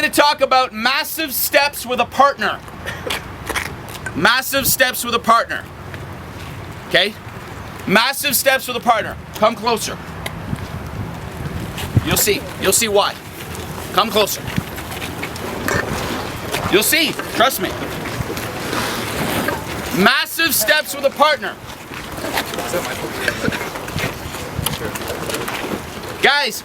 to talk about massive steps with a partner. Massive steps with a partner. Okay? Massive steps with a partner. Come closer. You'll see. You'll see why. Come closer. You'll see. Trust me. Massive steps with a partner. Guys,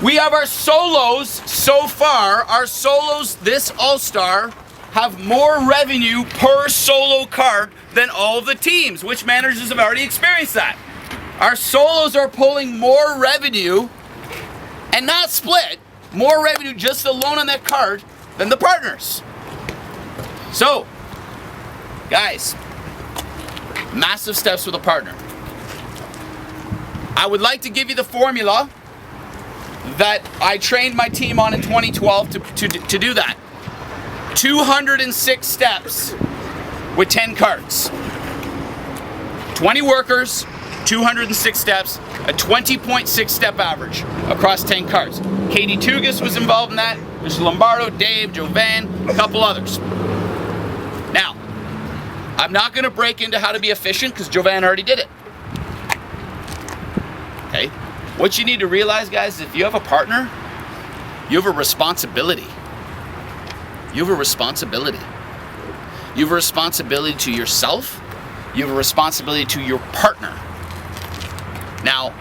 we have our solos so far. Our solos this All-Star have more revenue per solo cart than all of the teams. Which managers have already experienced that? Our solos are pulling more revenue, and not split, more revenue just alone on that card than the partners. So, guys, massive steps with a partner. I would like to give you the formula that I trained my team on in 2012 to do that. 206 steps with 10 carts. 20 workers, 206 steps, a 20.6 step average across 10 carts. Katie Tugas was involved in that. There's Lombardo, Dave, Jovan, a couple others. Now, I'm not going to break into how to be efficient because Jovan already did it. Okay? What you need to realize, guys, is if you have a partner, you have a responsibility. You have a responsibility. You have a responsibility to yourself. You have a responsibility to your partner. Now,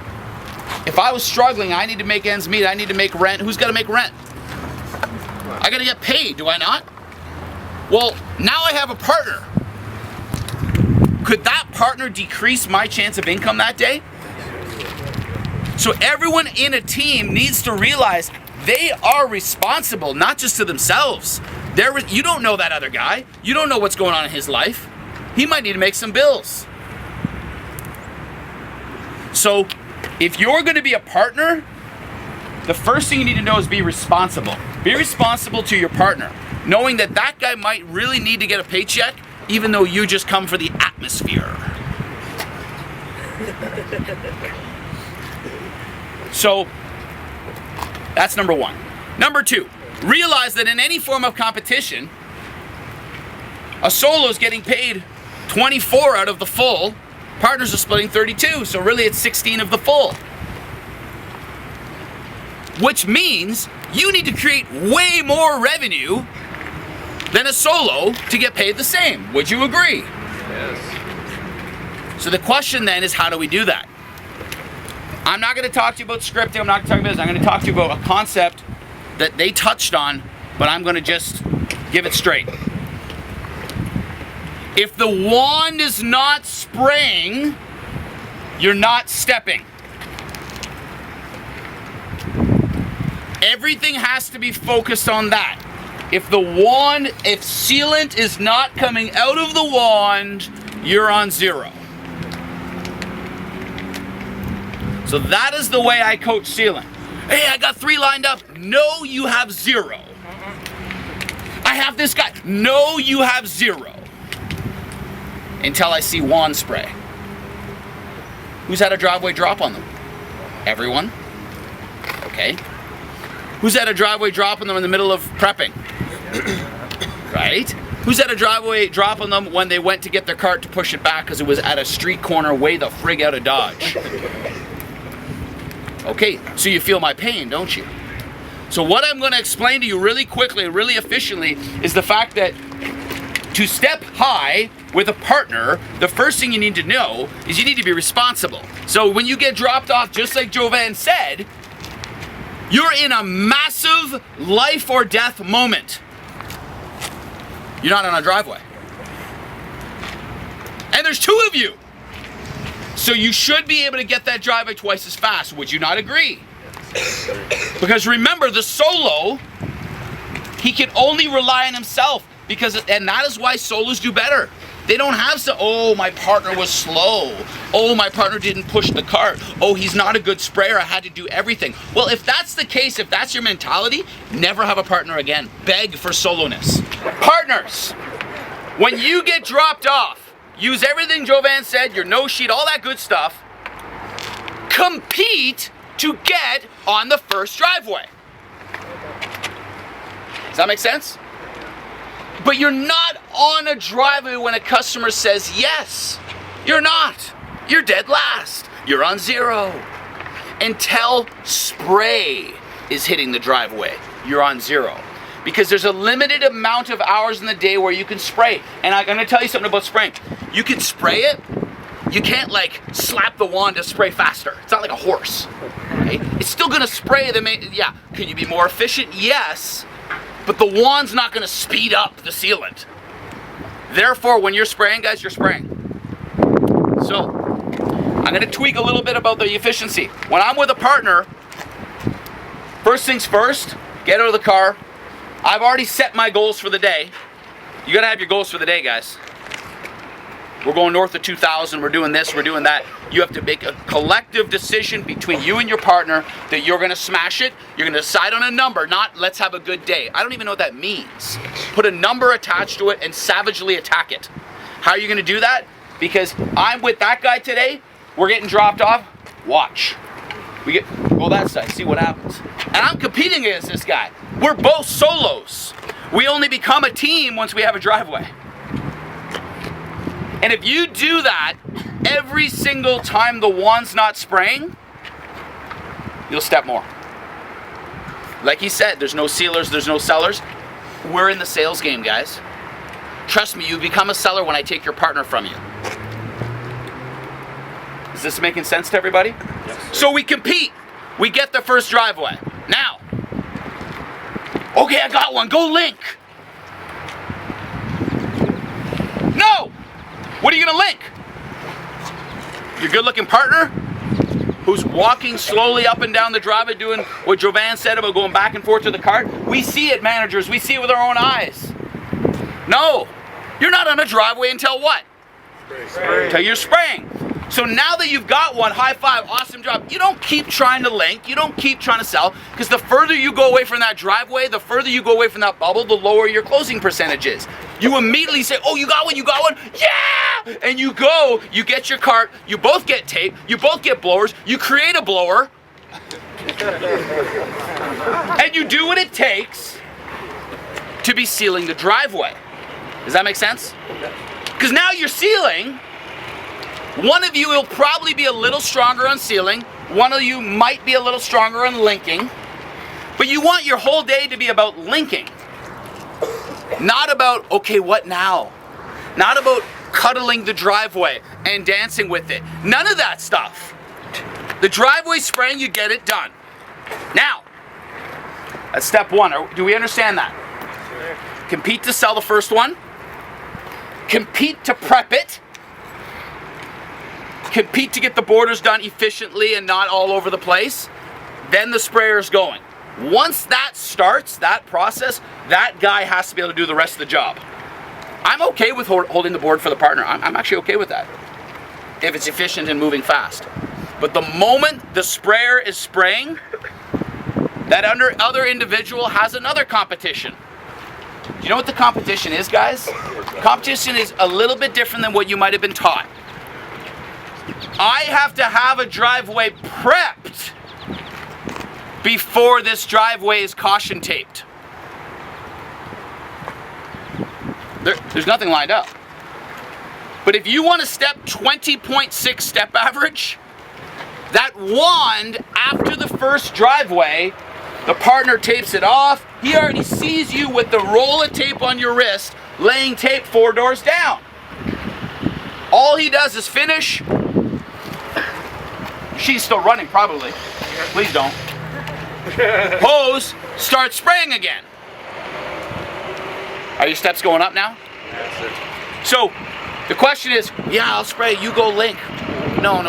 if I was struggling, I need to make ends meet, I need to make rent. Who's got to make rent? I got to get paid, do I not? Well, now I have a partner. Could that partner decrease my chance of income that day? So everyone in a team needs to realize they are responsible, not just to themselves. You don't know that other guy. You don't know what's going on in his life. He might need to make some bills. So if you're going to be a partner, the first thing you need to know is be responsible. Be responsible to your partner, knowing that that guy might really need to get a paycheck, even though you just come for the atmosphere. So that's number one. Number two, realize that in any form of competition, a solo is getting paid 24 out of the full. Partners are splitting 32, so really it's 16 of the full. Which means you need to create way more revenue than a solo to get paid the same. Would you agree? Yes. So the question then is, how do we do that? I'm not going to talk to you about scripting, I'm not going to talk about this, I'm going to talk to you about a concept that they touched on, but I'm going to just give it straight. If the wand is not spraying, you're not stepping. Everything has to be focused on that. If sealant is not coming out of the wand, you're on zero. So that is the way I coach sealant. Hey, I got 3 lined up. No, you have 0. I have this guy. No, you have 0. Until I see wand spray. Who's had a driveway drop on them? Everyone. Okay. Who's had a driveway drop on them in the middle of prepping? Right? Who's had a driveway drop on them when they went to get their cart to push it back because it was at a street corner way the frig out of Dodge? Okay, so you feel my pain, don't you? So what I'm going to explain to you really quickly, really efficiently, is the fact that to step high with a partner, the first thing you need to know is you need to be responsible. So when you get dropped off, just like Jovan said, you're in a massive life or death moment. You're not on a driveway. And there's 2 of you. So you should be able to get that driveway twice as fast. Would you not agree? Because remember, the solo, he can only rely on himself. And that is why solos do better. They don't have to, oh, my partner was slow. Oh, my partner didn't push the cart. Oh, he's not a good sprayer. I had to do everything. Well, if that's the case, if that's your mentality, never have a partner again. Beg for soloness. Partners, when you get dropped off, use everything Jovan said, your no sheet, all that good stuff. Compete to get on the first driveway. Does that make sense? But you're not on a driveway when a customer says yes. You're not. You're dead last. You're on 0. Until spray is hitting the driveway, you're on 0. Because there's a limited amount of hours in the day where you can spray. And I'm gonna tell you something about spraying. You can spray it. You can't like slap the wand to spray faster. It's not like a horse. Okay? It's still gonna spray yeah. Can you be more efficient? Yes. But the wand's not gonna speed up the sealant. Therefore, when you're spraying, guys, you're spraying. So, I'm gonna tweak a little bit about the efficiency. When I'm with a partner, first things first, get out of the car. I've already set my goals for the day. You gotta have your goals for the day, guys. We're going north of 2,000, we're doing this, we're doing that. You have to make a collective decision between you and your partner that you're gonna smash it. You're gonna decide on a number, not let's have a good day. I don't even know what that means. Put a number attached to it and savagely attack it. How are you gonna do that? Because I'm with that guy today, we're getting dropped off, watch. We go that side, see what happens. And I'm competing against this guy. We're both solos. We only become a team once we have a driveway. And if you do that every single time the wand's not spraying, you'll step more. Like he said, there's no sealers, there's no sellers. We're in the sales game, guys. Trust me, you become a seller when I take your partner from you. Is this making sense to everybody? Yes. So we compete. We get the first driveway. Now, okay, I got one. Go link. No. What are you gonna link? Your good-looking partner who's walking slowly up and down the driveway doing what Jovan said about going back and forth to the cart? We see it, managers. We see it with our own eyes. No. You're not on a driveway until what? Spray. Until you're spraying. So now that you've got one, high five, awesome job. You don't keep trying to link, you don't keep trying to sell, because the further you go away from that driveway, the further you go away from that bubble, the lower your closing percentage is. You immediately say, oh, you got one, yeah! And you go, you get your cart, you both get tape, you both get blowers, you create a blower, and you do what it takes to be sealing the driveway. Does that make sense? Because now you're sealing. One of you will probably be a little stronger on sealing. One of you might be a little stronger on linking. But you want your whole day to be about linking. Not about, okay, what now? Not about cuddling the driveway and dancing with it. None of that stuff. The driveway spraying, you get it done. Now, that's step one. Do we understand that? Sure. Compete to sell the first one. Compete to prep it. Compete to get the borders done efficiently and not all over the place. Then the sprayer's going. Once that starts, that process, that guy has to be able to do the rest of the job. I'm okay with holding the board for the partner. I'm actually okay with that, if it's efficient and moving fast. But the moment the sprayer is spraying, that other individual has another competition. Do you know what the competition is, guys? Competition is a little bit different than what you might have been taught. I have to have a driveway prepped before this driveway is caution taped. There's nothing lined up. But if you want to step 20.6 step average, that wand after the first driveway, the partner tapes it off. He already sees you with the roll of tape on your wrist, laying tape 4 doors down. All he does is finish. She's still running, probably. Please don't. Hose, start spraying again. Are your steps going up now? Yes, sir. So, the question is, yeah, I'll spray, you go link. No.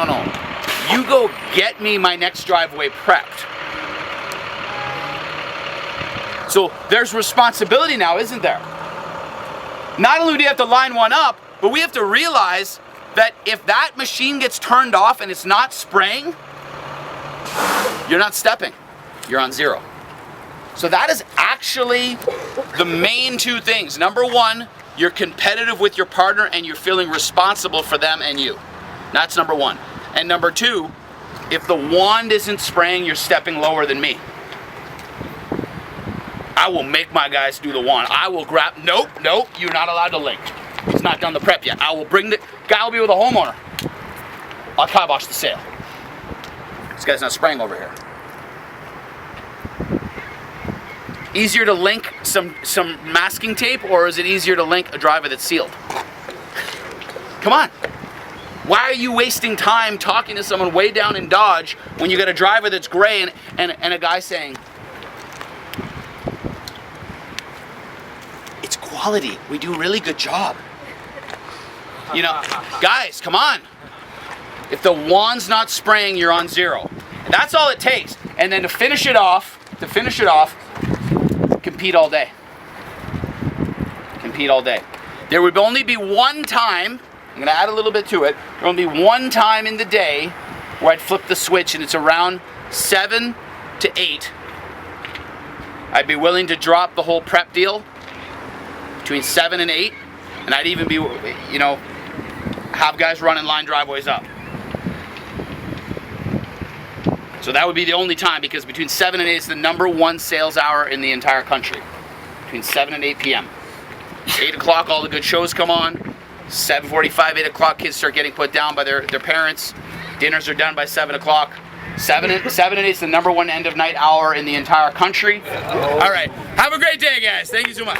You go get me my next driveway prepped. So, there's responsibility now, isn't there? Not only do you have to line one up, but we have to realize that if that machine gets turned off and it's not spraying, you're not stepping. You're on 0. So that is actually the main 2 things. Number 1, you're competitive with your partner and you're feeling responsible for them and you. That's number 1. And number 2, if the wand isn't spraying, you're stepping lower than me. I will make my guys do the one. I will grab, nope, you're not allowed to link. He's not done the prep yet. I will bring the, guy will be with a homeowner. I'll kibosh the sale. This guy's not spraying over here. Easier to link some masking tape, or is it easier to link a driver that's sealed? Come on. Why are you wasting time talking to someone way down in Dodge when you got a driver that's gray and a guy saying, it's quality, we do a really good job. You know, guys, come on. If the wand's not spraying, you're on 0. That's all it takes. And then to finish it off, compete all day. Compete all day. There would only be one time, I'm gonna add a little bit to it, there will be one time in the day where I'd flip the switch, and it's around 7 to 8. I'd be willing to drop the whole prep deal between 7 and 8, and I'd even be, you know, have guys running line driveways up. So that would be the only time, because between 7 and 8 is the #1 sales hour in the entire country. Between 7 and 8 p.m. 8 o'clock, all the good shows come on. 7:45, 8 o'clock, kids start getting put down by their parents. Dinners are done by 7 o'clock. 7 and 8 is the #1 end of night hour in the entire country. All right, have a great day, guys. Thank you so much.